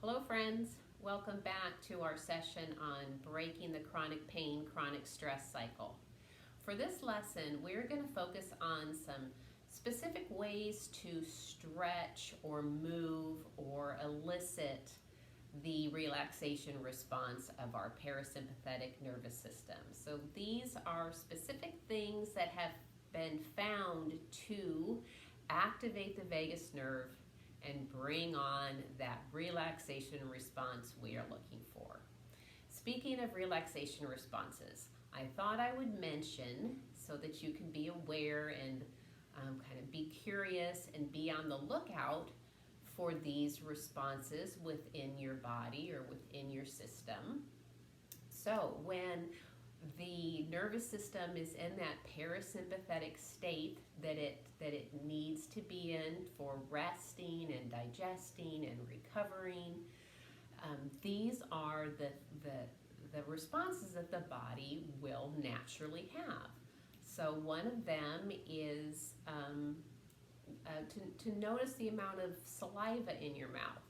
Hello friends, welcome back to our session on breaking the chronic pain, chronic stress cycle. For this lesson, we're going to focus on some specific ways to stretch or move or elicit the relaxation response of our parasympathetic nervous system. So these are specific things that have been found to activate the vagus nerve and bring on that relaxation response we are looking for. Speaking of relaxation responses, I thought I would mention, so that you can be aware and kind of be curious and be on the lookout for these responses within your body or within your system. So when the nervous system is in that parasympathetic state that it needs to be in for resting and digesting and recovering, these are the responses that the body will naturally have. So one of them is to notice the amount of saliva in your mouth.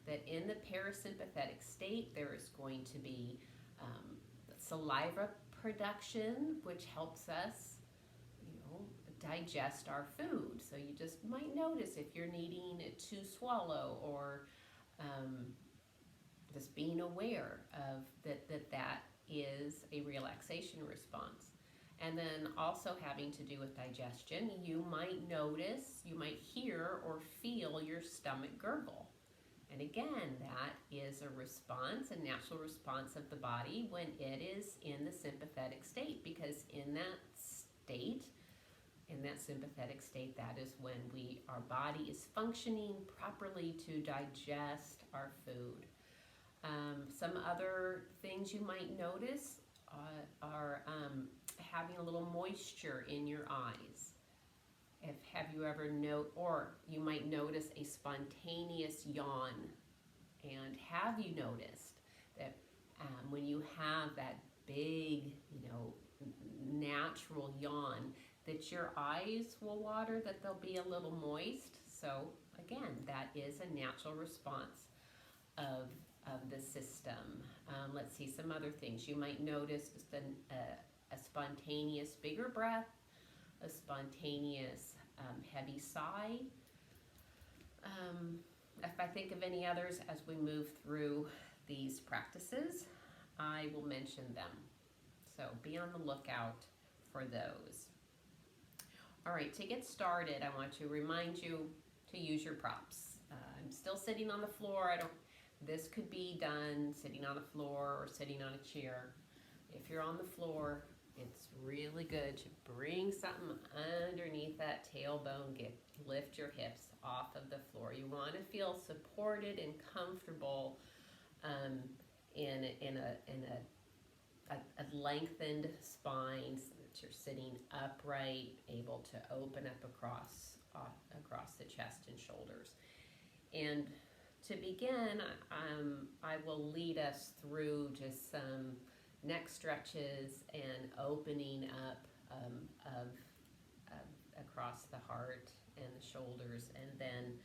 That in the parasympathetic state, there is going to be saliva production, which helps us, digest our food. So you just might notice if you're needing to swallow, or just being aware of that is a relaxation response. And then also having to do with digestion, you might notice, you might hear or feel your stomach gurgle. And again, that is a response, a natural response of the body when it is in the sympathetic state, because in that sympathetic state, that is when our body is functioning properly to digest our food. Some other things you might notice are having a little moisture in your eyes. Have you ever or you might notice a spontaneous yawn. And have you noticed that when you have that big, natural yawn, that your eyes will water, that they'll be a little moist? So again, that is a natural response of the system. Let's see some other things. You might notice just a spontaneous bigger breath, a spontaneous heavy sigh. If I think of any others as we move through these practices, I will mention them. So be on the lookout for those. All right, to get started, I want to remind you to use your props. I'm still sitting on the floor. This could be done sitting on the floor or sitting on a chair. If you're on the floor, it's really good to bring something underneath that tailbone. Lift your hips off of the floor. You want to feel supported and comfortable in a lengthened spine, so that you're sitting upright, able to open up across the chest and shoulders. And to begin, I will lead us through just some neck stretches and opening up across the heart and the shoulders, and then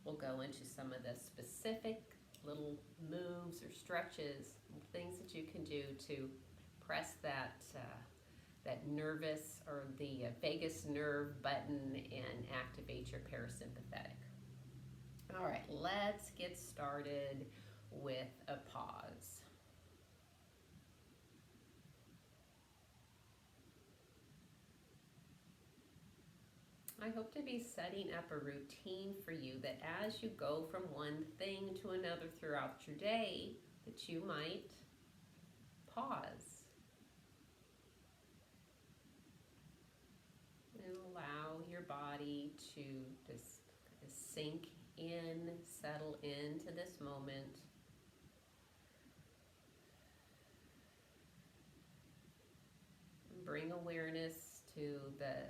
we'll go into some of the specific little moves or stretches, things that you can do to press that nervous or the vagus nerve button and activate your parasympathetic. All right, let's get started with a pause. I hope to be setting up a routine for you that as you go from one thing to another throughout your day, that you might pause and allow your body to just sink in, settle into this moment. Bring awareness to the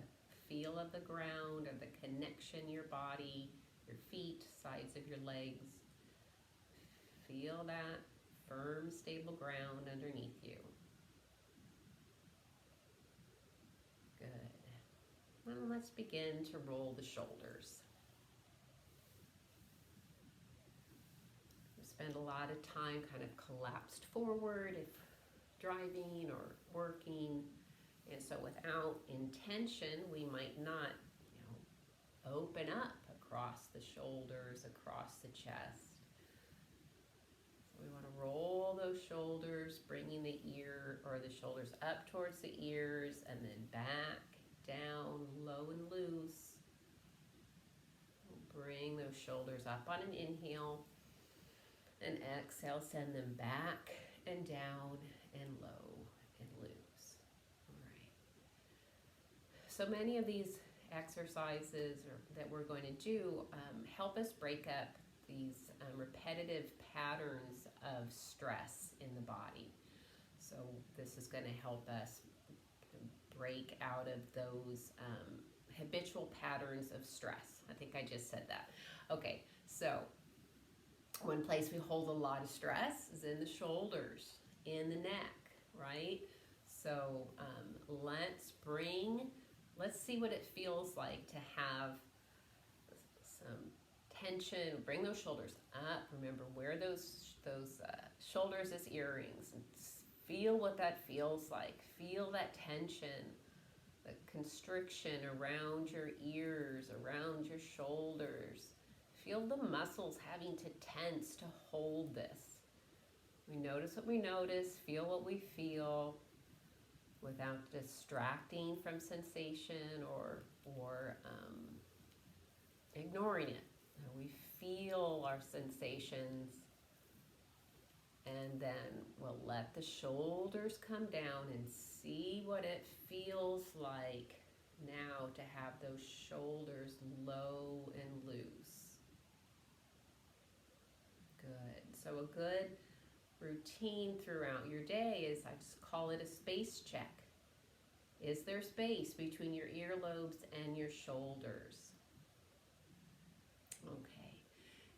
feel of the ground, or the connection your body, your feet, sides of your legs. Feel that firm, stable ground underneath you. Good. Well, let's begin to roll the shoulders. spend a lot of time kind of collapsed forward if driving or working. And so without intention, we might not, open up across the shoulders, across the chest. So we want to roll those shoulders, bringing the ear or the shoulders up towards the ears, and then back, down, low and loose. Bring those shoulders up on an inhale, and exhale, send them back and down and low and loose. All right. So many of these exercises that we're going to do help us break up these repetitive patterns of stress in the body. So this is going to help us break out of those habitual patterns of stress. I think I just said that. Okay, so one place we hold a lot of stress is in the shoulders, in the neck, right? So let's see what it feels like to have some tension. Bring those shoulders up. Remember, wear those shoulders as earrings, and feel what that feels like. Feel that tension, the constriction around your ears, around your shoulders. Feel the muscles having to tense to hold this. We notice what we notice, feel what we feel, without distracting from sensation or ignoring it. We feel our sensations, and then we'll let the shoulders come down and see what it feels like now to have those shoulders low and loose. Good. So a good routine throughout your day is, I just call it a space check. Is there space between your earlobes and your shoulders? Okay.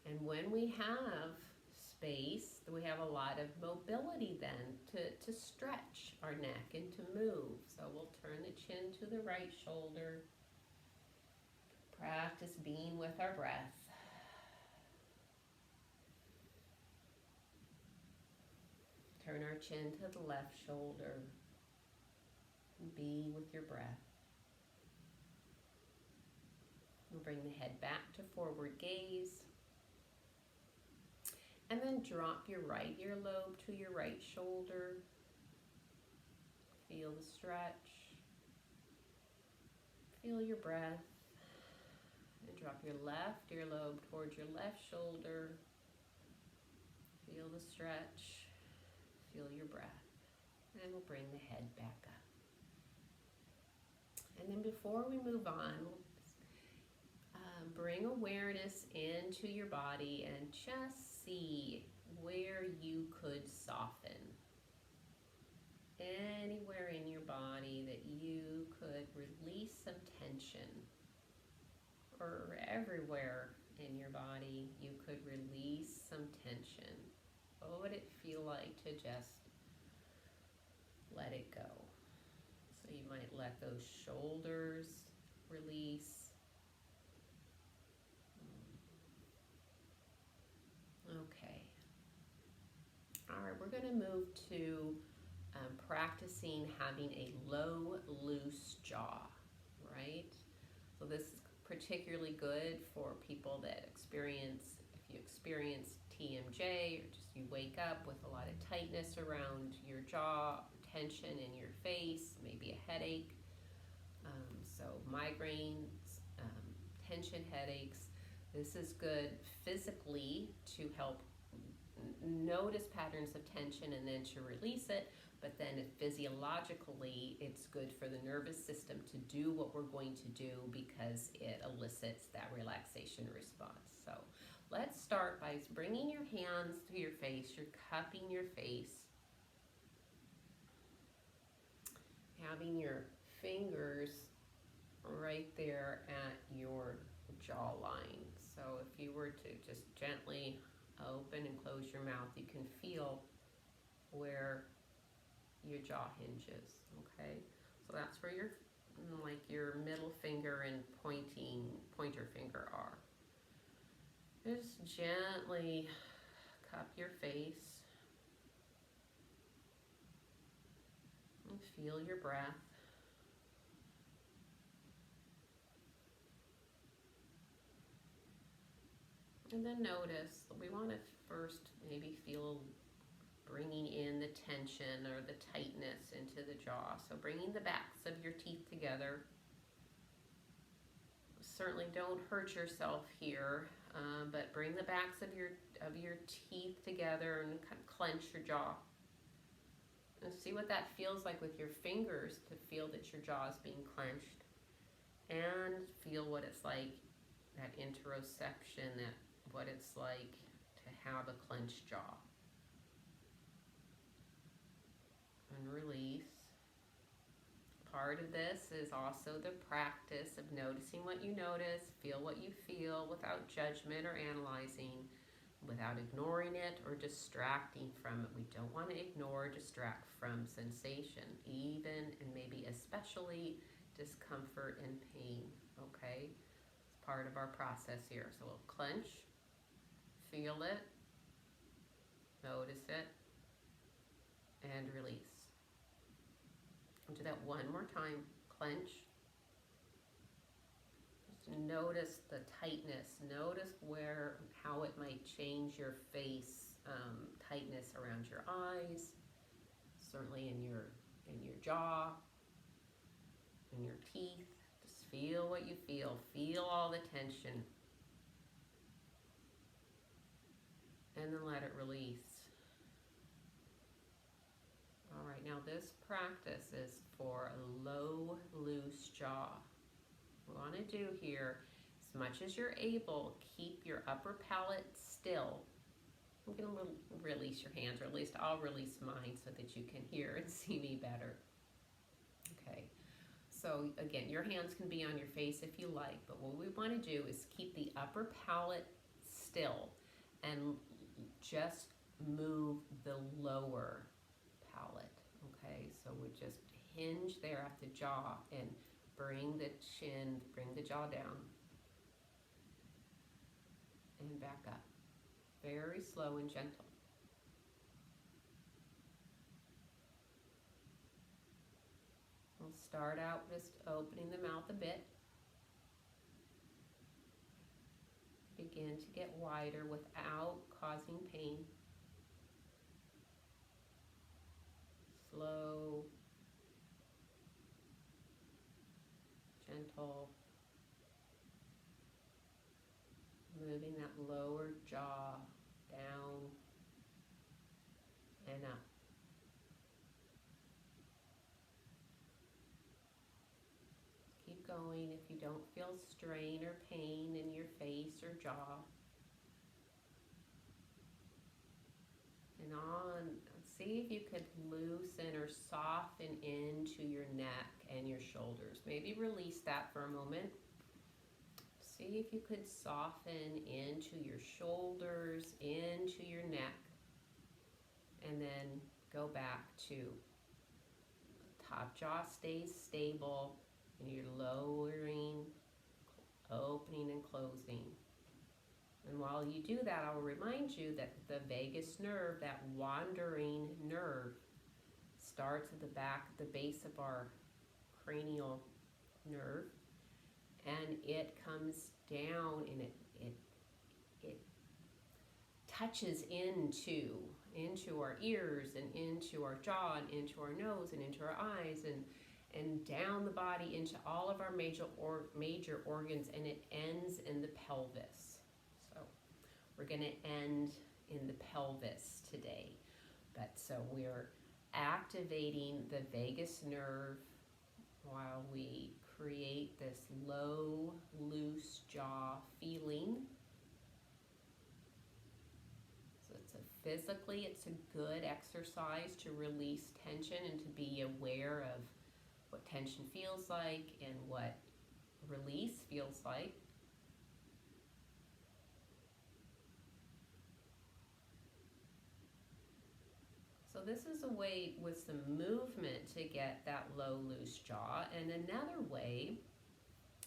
And when we have space, we have a lot of mobility then to stretch our neck and to move. So we'll turn the chin to the right shoulder. Practice being with our breath. Turn our chin to the left shoulder. Be with your breath. We'll bring the head back to forward gaze. And then drop your right earlobe to your right shoulder. Feel the stretch. Feel your breath. And drop your left earlobe towards your left shoulder. Feel the stretch. Feel your breath. And we'll bring the head back up. And then before we move on, bring awareness into your body and just see where you could soften. Anywhere in your body that you could release some tension, or everywhere in your body you could release some tension. What would it feel like to just let it go? So you might let those shoulders release. Okay. All right, we're going to move to practicing having a low, loose jaw, right? So this is particularly good for people that experience, if you experience TMJ, or just you wake up with a lot of tightness around your jaw, tension in your face, maybe a headache. So migraines, tension headaches. This is good physically to help notice patterns of tension and then to release it, but then physiologically it's good for the nervous system to do what we're going to do because it elicits that relaxation response. So let's start by bringing your hands to your face. You're cupping your face, having your fingers right there at your jawline. So if you were to just gently open and close your mouth, you can feel where your jaw hinges, okay? So that's where your middle finger and pointer finger are. Just gently cup your face and feel your breath. And then notice, we want to first maybe feel bringing in the tension or the tightness into the jaw. So bringing the backs of your teeth together. Certainly don't hurt yourself here, but bring the backs of your teeth together and kind of clench your jaw. And see what that feels like with your fingers, to feel that your jaw is being clenched. And feel what it's like, that interoception, that what it's like to have a clenched jaw. And release. Part of this is also the practice of noticing what you notice, feel what you feel without judgment or analyzing, without ignoring it or distracting from it. We don't want to ignore or distract from sensation, even and maybe especially discomfort and pain, okay? It's part of our process here. So we'll clench, feel it, notice it, and release. I'll do that one more time. Clench. Just notice the tightness. Notice how it might change your face. Tightness around your eyes, certainly in your jaw, in your teeth. Just feel what you feel. Feel all the tension. And then let it release. All right, now this practice is for a low, loose jaw. What we want to do here, as much as you're able, keep your upper palate still. I'm going to release your hands, or at least I'll release mine so that you can hear and see me better. Okay, so again, your hands can be on your face if you like, but what we want to do is keep the upper palate still and just move the lower palate. Okay, so we just hinge there at the jaw and bring the chin, bring the jaw down and back up. Very slow and gentle. We'll start out just opening the mouth a bit. Begin to get wider without causing pain. Slow, gentle, moving that lower jaw down and up. Keep going if you don't feel strain or pain in your face or jaw. And on. See if you could loosen or soften into your neck and your shoulders. Maybe release that for a moment. See if you could soften into your shoulders, into your neck, and then go back to top jaw stays stable, and you're lowering, opening and closing. And while you do that, I'll remind you that the vagus nerve, that wandering nerve, starts at the back, the base of our cranial nerve, and it comes down and it touches into our ears and into our jaw and into our nose and into our eyes and down the body into all of our major organs, and it ends in the pelvis. We're going to end in the pelvis today. But so we're activating the vagus nerve while we create this low, loose jaw feeling. So physically, it's a good exercise to release tension and to be aware of what tension feels like and what release feels like. So this is a way with some movement to get that low, loose jaw. And another way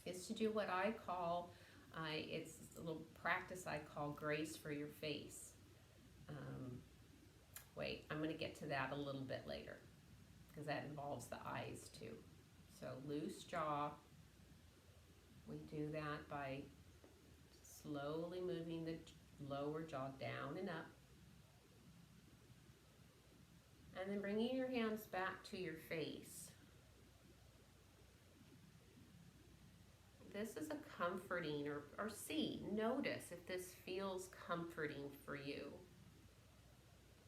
is to do what I call, it's a little practice I call grace for your face. Wait, I'm going to get to that a little bit later because that involves the eyes too. So loose jaw, we do that by slowly moving the lower jaw down and up. And then bringing your hands back to your face. This is a comforting, or notice if this feels comforting for you.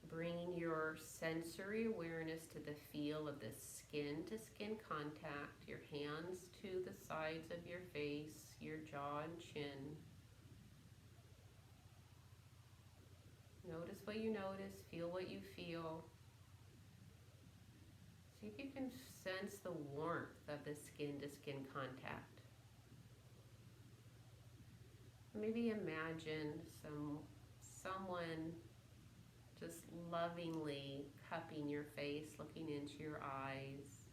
Bringing your sensory awareness to the feel of the skin-to-skin contact, your hands to the sides of your face, your jaw and chin. Notice what you notice, feel what you feel. See if you can sense the warmth of the skin-to-skin contact. Maybe imagine someone just lovingly cupping your face, looking into your eyes,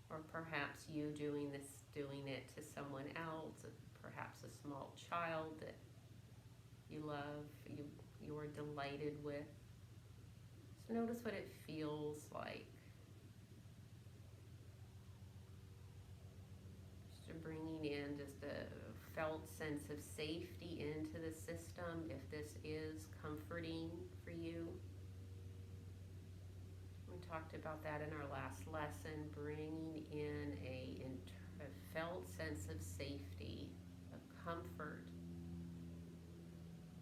or perhaps you doing it to someone else, perhaps a small child that you love, you are delighted with. So notice what it feels like. Just bringing in just a felt sense of safety into the system, if this is comforting for you. We talked about that in our last lesson, bringing in a felt sense of safety, of comfort.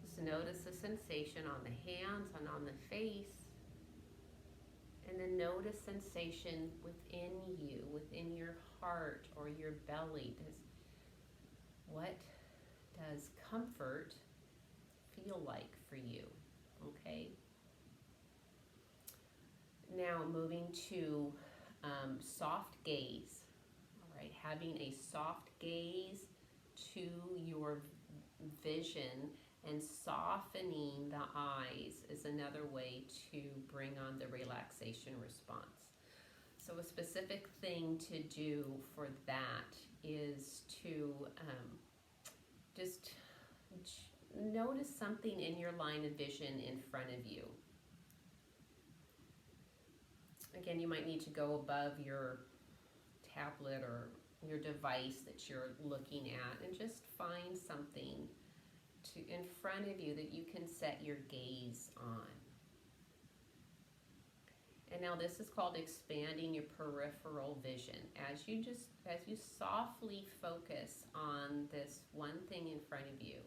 Just notice the sensation on the hands and on the face, and then notice sensation within you, within your heart or your belly. What does comfort feel like for you? Okay. Now moving to soft gaze. All right, having a soft gaze to your vision and softening the eyes is another way to bring on the relaxation response. So a specific thing to do for that is to just notice something in your line of vision in front of you. Again, you might need to go above your tablet or your device that you're looking at and just find something in front of you that you can set your gaze on. And now this is called expanding your peripheral vision. As you softly focus on this one thing in front of you,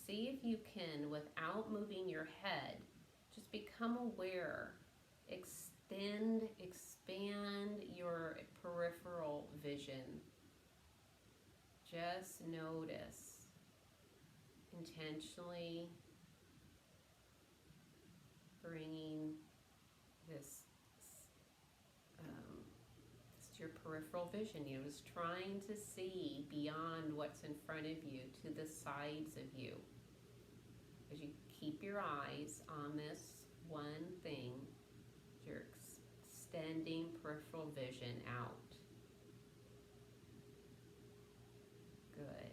see if you can, without moving your head, just become aware, expand your peripheral vision. Just notice, intentionally bringing this to your peripheral vision. You're just trying to see beyond what's in front of you to the sides of you. As you keep your eyes on this one thing, you're extending peripheral vision out. Good.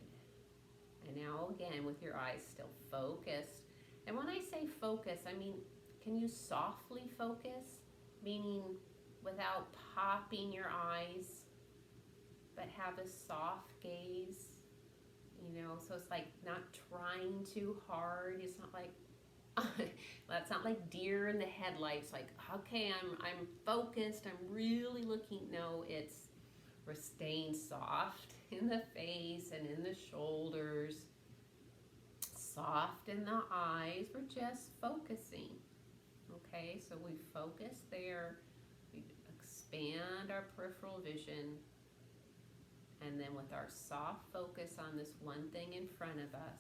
And now again, with your eyes still focused. And when I say focus, I mean, can you softly focus? Meaning without popping your eyes, but have a soft gaze, so it's like not trying too hard. It's not like, that's not like deer in the headlights, like, okay, I'm focused, I'm really looking. No, we're staying soft in the face and in the shoulders, soft in the eyes. We're just focusing. Okay, so we focus there, we expand our peripheral vision, and then with our soft focus on this one thing in front of us,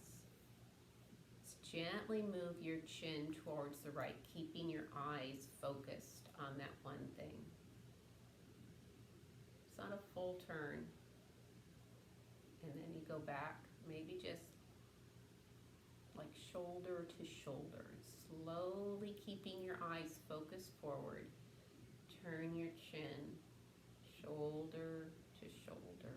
gently move your chin towards the right, keeping your eyes focused on that one thing. It's not a full turn. And then you go back, maybe just like shoulder to shoulder. Slowly keeping your eyes focused forward. Turn your chin, shoulder to shoulder.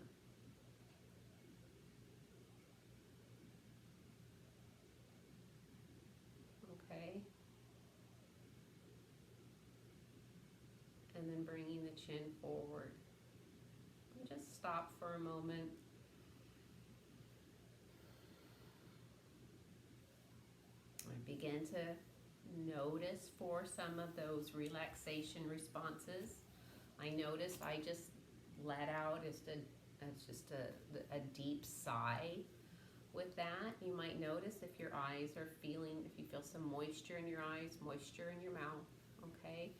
Okay. And then bringing the chin forward. And just stop for a moment. And begin to notice for some of those relaxation responses. I noticed I just let out just a deep sigh. With that, you might notice if your eyes are if you feel some moisture in your eyes, moisture in your mouth, okay?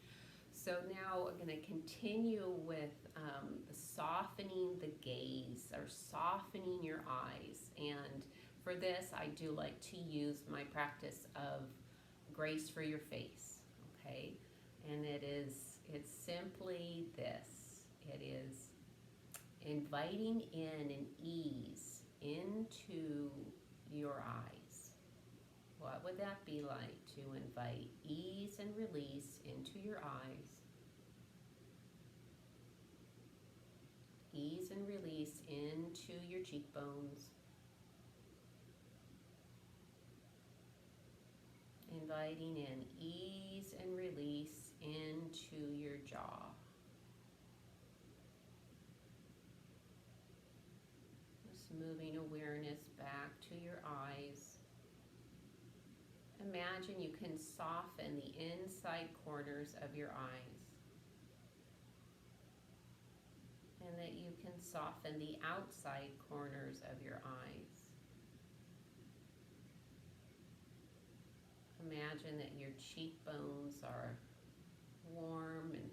So now we're going to continue with softening the gaze or softening your eyes. And for this, I do like to use my practice of grace for your face, okay? And it's simply this. It is inviting in an ease into your eyes. What would that be like to invite ease and release into your eyes? Ease and release into your cheekbones. Inviting in ease and release into your jaw. Moving awareness back to your eyes. Imagine you can soften the inside corners of your eyes. And that you can soften the outside corners of your eyes. Imagine that your cheekbones are warm and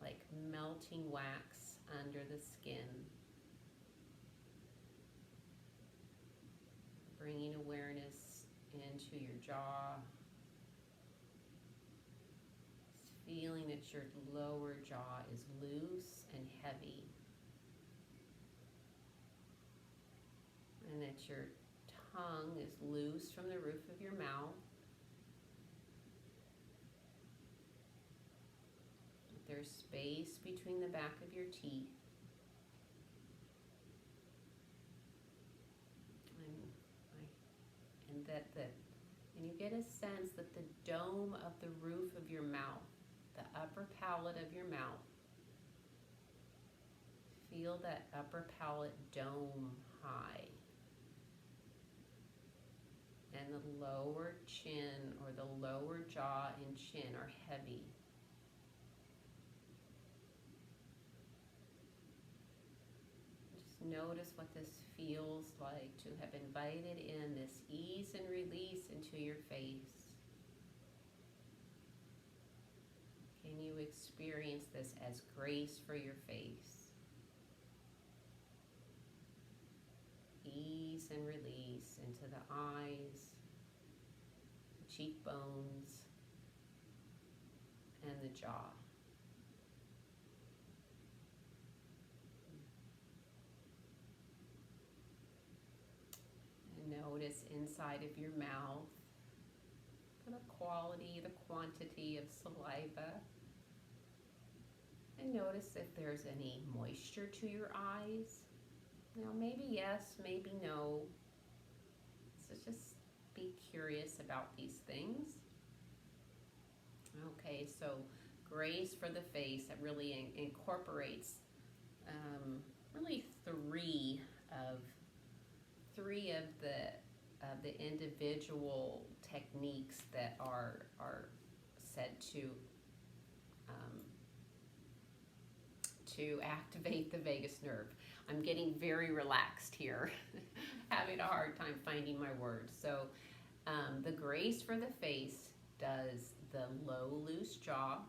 like melting wax under the skin. Bringing awareness into your jaw. Feeling that your lower jaw is loose and heavy. And that your tongue is loose from the roof of your mouth. There's space between the back of your teeth. And you get a sense that the dome of the roof of your mouth, the upper palate of your mouth, feel that upper palate dome high. And the lower chin or the lower jaw and chin are heavy. Notice what this feels like to have invited in this ease and release into your face. Can you experience this as grace for your face? Ease and release into the eyes, the cheekbones, and the jaw. Notice inside of your mouth the quality, the quantity of saliva. And notice if there's any moisture to your eyes. Now maybe yes, maybe no. So just be curious about these things. Okay, so grace for the face, that really incorporates really three of the individual techniques that are said to activate the vagus nerve. I'm getting very relaxed here, having a hard time finding my words. So the grace for the face does the low, loose jaw,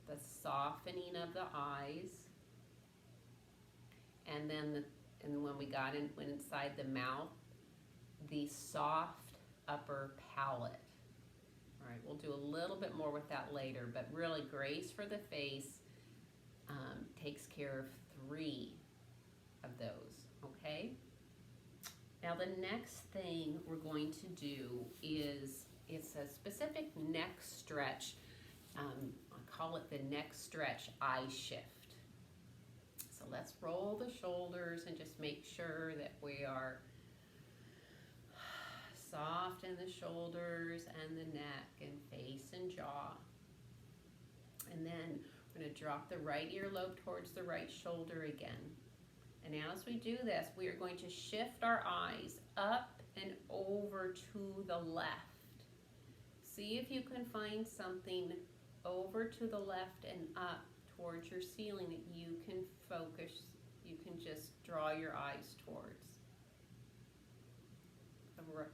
the softening of the eyes, and then when we got went inside the mouth, the soft upper palate. All right, we'll do a little bit more with that later, but really grace for the face takes care of three of those, okay? Now the next thing we're going to do is, it's a specific neck stretch. I call it the neck stretch eye shift. So let's roll the shoulders and just make sure that we are soft soften the shoulders and the neck and face and jaw. And then we're going to drop the right earlobe towards the right shoulder again. And as we do this, we are going to shift our eyes up and over to the left. See if you can find something over to the left and up towards your ceiling that you can focus, you can just draw your eyes towards.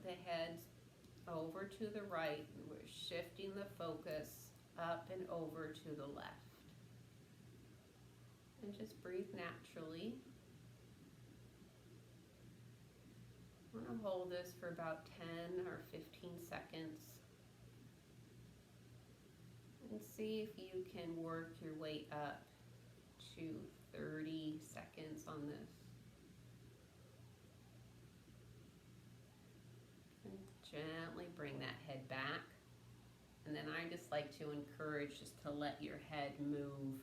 The head's over to the right, and we're shifting the focus up and over to the left. And just breathe naturally. I'm going to hold this for about 10 or 15 seconds. And see if you can work your way up to 30 seconds on this. And gently bring that head back. And then I just like to encourage just to let your head move.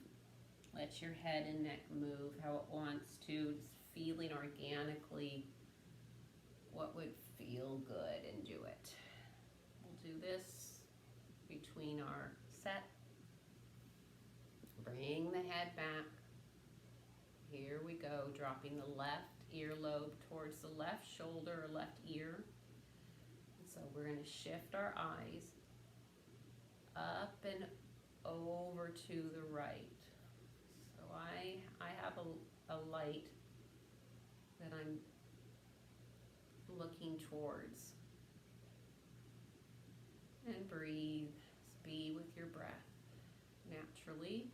Let your head and neck move how it wants to, just feeling organically what would feel good, and do it. We'll do this between our set. Bring the head back. Here we go, dropping the left earlobe towards the left shoulder or left ear. And so we're going to shift our eyes up and over to the right. So I have a light that I'm looking towards. And breathe. Be with your breath naturally.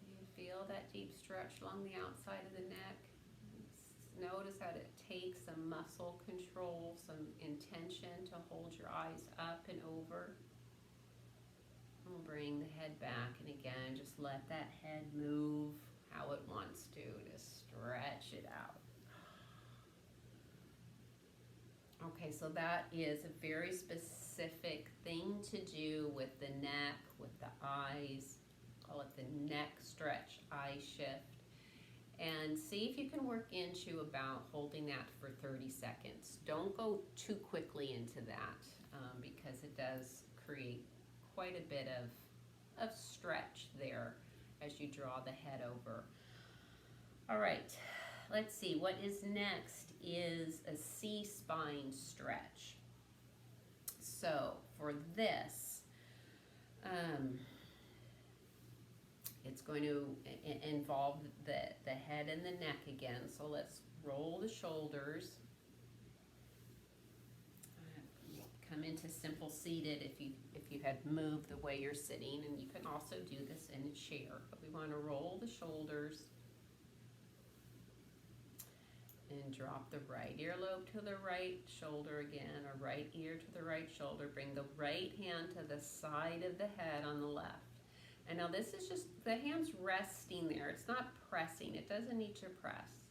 You feel that deep stretch along the outside of the neck. Notice that it takes some muscle control, some intention to hold your eyes up and over. We'll bring the head back, and again, just let that head move how it wants to. Just stretch it out. Okay, so that is a very specific thing to do with the neck, with the eyes. Call it the neck stretch, eye shift. And see if you can work into about holding that for 30 seconds. Don't go too quickly into that because it does create quite a bit of stretch there as you draw the head over. All right, let's see. What is next is a C-spine stretch. So for this, it's going to involve the head and the neck again. So let's roll the shoulders. Come into simple seated if you had moved the way you're sitting, and you can also do this in a chair. But we want to roll the shoulders and drop the right earlobe to the right shoulder again, or right ear to the right shoulder. Bring the right hand to the side of the head on the left. And now this is just, the hand's resting there. It's not pressing. It doesn't need to press.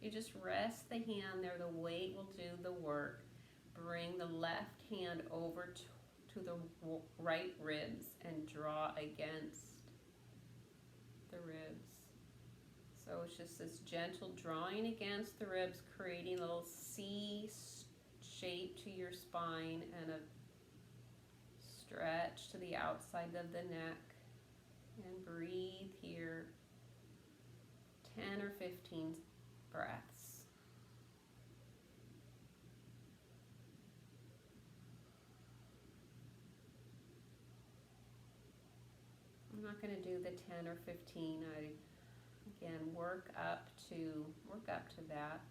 You just rest the hand there. The weight will do the work. Bring the left hand over to the right ribs and draw against the ribs. So it's just this gentle drawing against the ribs, creating a little C shape to your spine and a stretch to the outside of the neck. And breathe here, 10 or 15 breaths. I'm not going to do the 10 or 15. I, again, work up to that.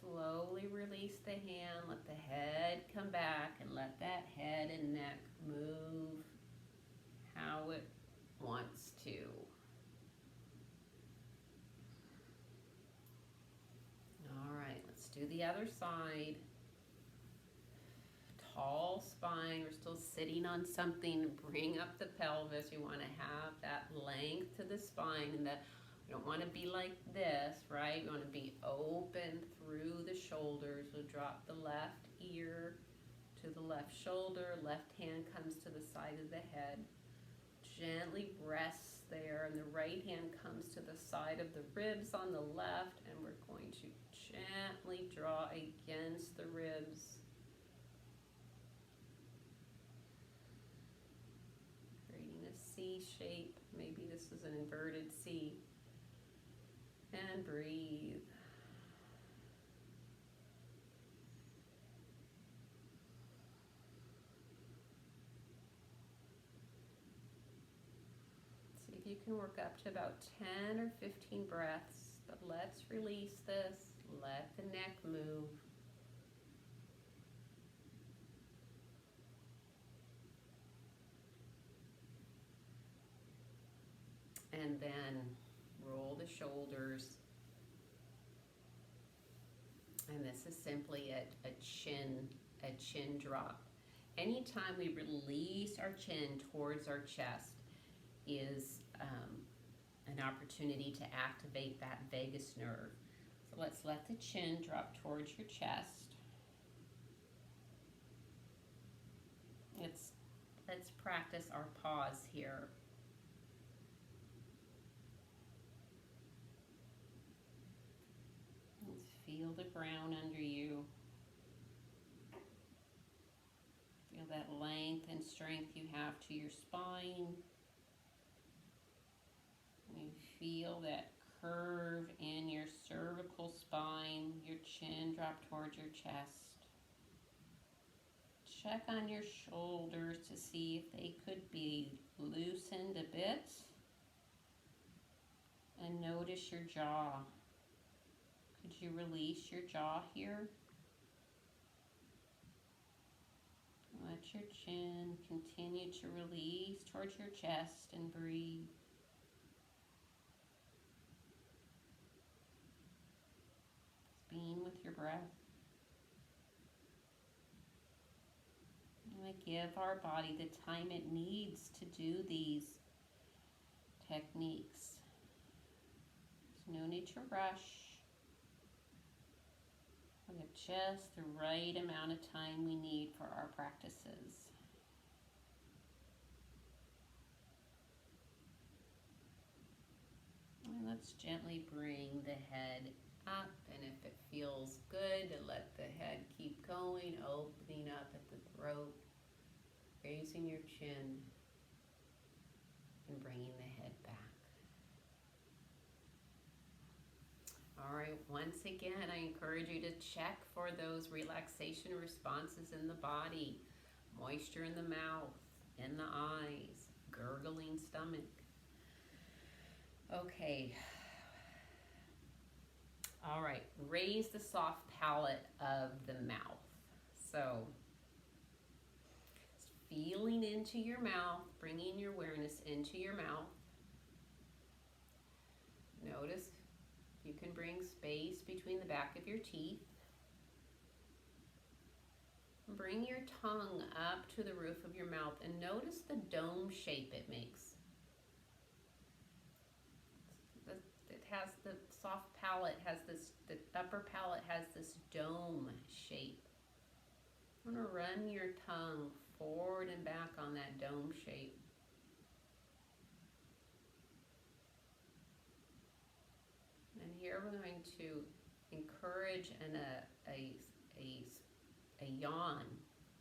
Slowly release the hand, let the head come back, and let that head and neck move how it wants to. All right, let's do the other side. Tall spine, we're still sitting on something. Bring up the pelvis. You want to have that length to the spine, and the You don't want to be like this, right? You want to be open through the shoulders. We'll drop the left ear to the left shoulder. Left hand comes to the side of the head. Gently rests there, and the right hand comes to the side of the ribs on the left, and we're going to gently draw against the ribs. Creating a C shape. Maybe this is an inverted C. And breathe. See if you can work up to about 10 or 15 breaths, but let's release this. Let the neck move. And then roll the shoulders. And this is simply a chin drop. Anytime we release our chin towards our chest is an opportunity to activate that vagus nerve. So let's let the chin drop towards your chest. Let's practice our pause here. Let's feel the ground under you. Feel that length and strength you have to your spine. You feel that curve in your cervical spine, your chin drop towards your chest. Check on your shoulders to see if they could be loosened a bit. And notice your jaw. Could you release your jaw here? Let your chin continue to release towards your chest and breathe. Being with your breath. And give our body the time it needs to do these techniques. There's no need to rush. We have just the right amount of time we need for our practices. And let's gently bring the head up, and if it feels good, let the head keep going, opening up at the throat, raising your chin, and bringing the head back. All right, once again, I encourage you to check for those relaxation responses in the body. Moisture in the mouth, in the eyes, gurgling stomach. Okay. All right, raise the soft palate of the mouth. So, feeling into your mouth, bringing your awareness into your mouth. Notice you can bring space between the back of your teeth. Bring your tongue up to the roof of your mouth and notice the dome shape it makes. It has the soft palate, the upper palate has this dome shape. I'm going to run your tongue forward and back on that dome shape. And here we're going to encourage a yawn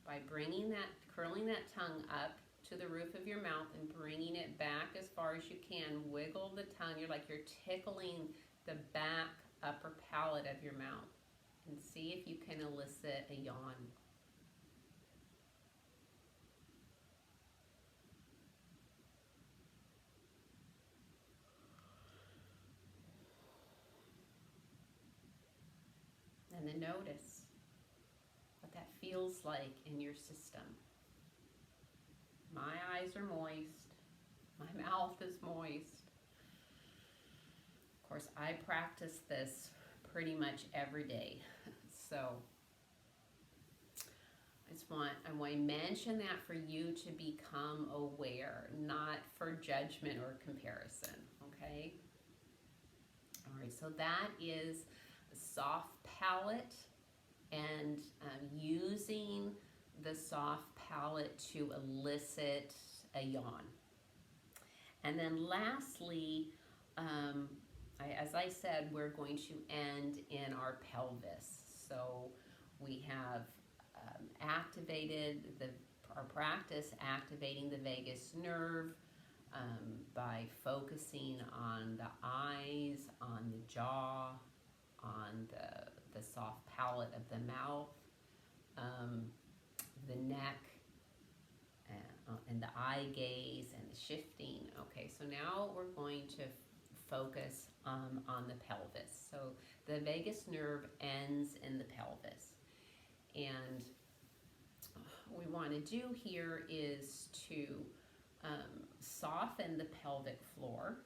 by curling that tongue up to the roof of your mouth and bringing it back as far as you can. Wiggle the tongue. You're tickling the back upper palate of your mouth. And see if you can elicit a yawn. And then notice what that feels like in your system. My eyes are moist. My mouth is moist. Of course, I practice this pretty much every day. So I want to mention that for you to become aware, not for judgment or comparison, okay? right, so that is a soft palate, and using the soft palate to elicit a yawn. And then lastly, as I said, we're going to end in our pelvis. So we have activated our practice activating the vagus nerve by focusing on the eyes, on the jaw, on the soft palate of the mouth, the neck, and the eye gaze and the shifting. Okay, so now we're going to focus on the pelvis. So the vagus nerve ends in the pelvis. And what we want to do here is to soften the pelvic floor.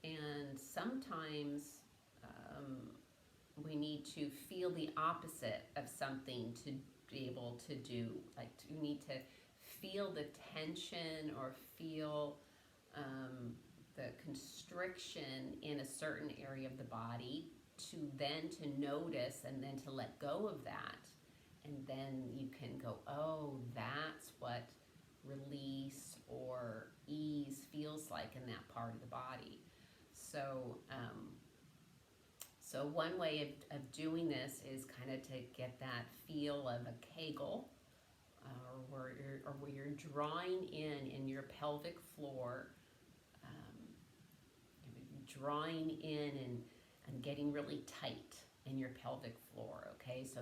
And sometimes we need to feel the opposite of something to be able to do. Like you need to feel the tension or feel the constriction in a certain area of the body to notice and then to let go of that. And then you can go, oh, that's what release or ease feels like in that part of the body. So so one way of doing this is kind of to get that feel of a Kegel, where you're drawing in your pelvic floor, drawing in and getting really tight in your pelvic floor, okay? So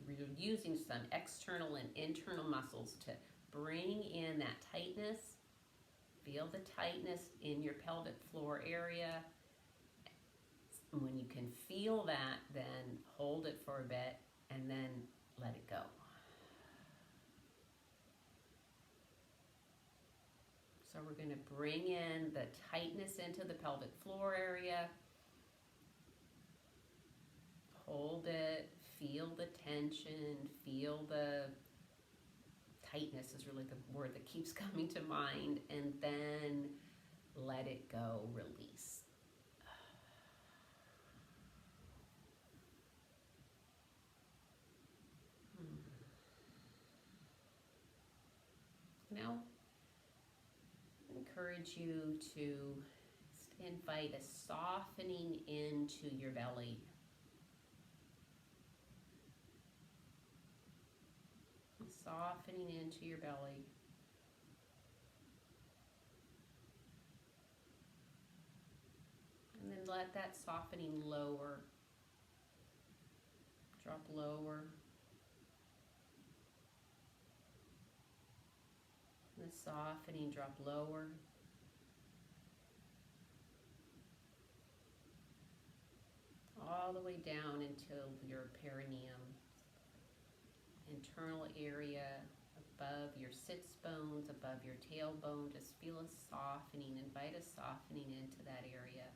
you're using some external and internal muscles to bring in that tightness. Feel the tightness in your pelvic floor area. When you can feel that, then hold it for a bit and then let it go. So we're going to bring in the tightness into the pelvic floor area. Hold it, feel the tension, feel the tightness is really the word that keeps coming to mind, and then let it go, release. Now, I encourage you to invite a softening into your belly. Softening into your belly. And then let that softening lower. Drop lower. The softening, drop lower. All the way down until your perineum, internal area above your sits bones, above your tailbone. Just feel a softening, invite a softening into that area.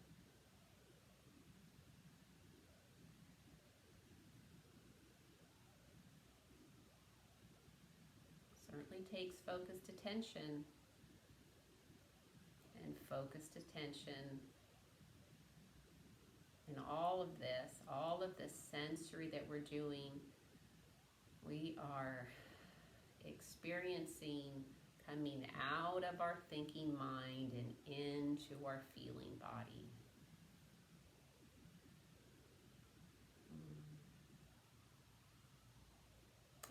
Certainly takes focused attention, and focused attention in all of this sensory that we're doing. We are experiencing coming out of our thinking mind and into our feeling body.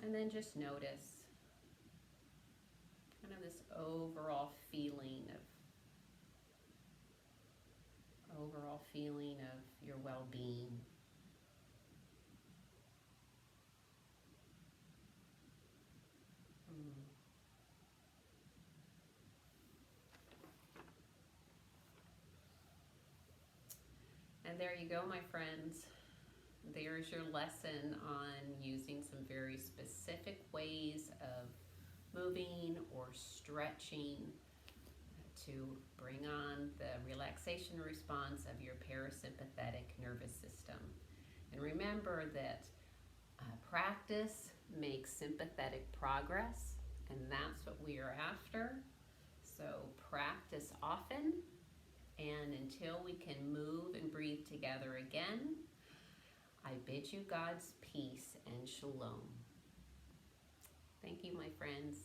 And then just notice kind of this overall feeling of your well-being. And there you go, my friends. There's your lesson on using some very specific ways of moving or stretching to bring on the relaxation response of your parasympathetic nervous system. And remember that practice makes sympathetic progress, and that's what we are after. So practice often And until we can move and breathe together again, I bid you God's peace and shalom. Thank you, my friends.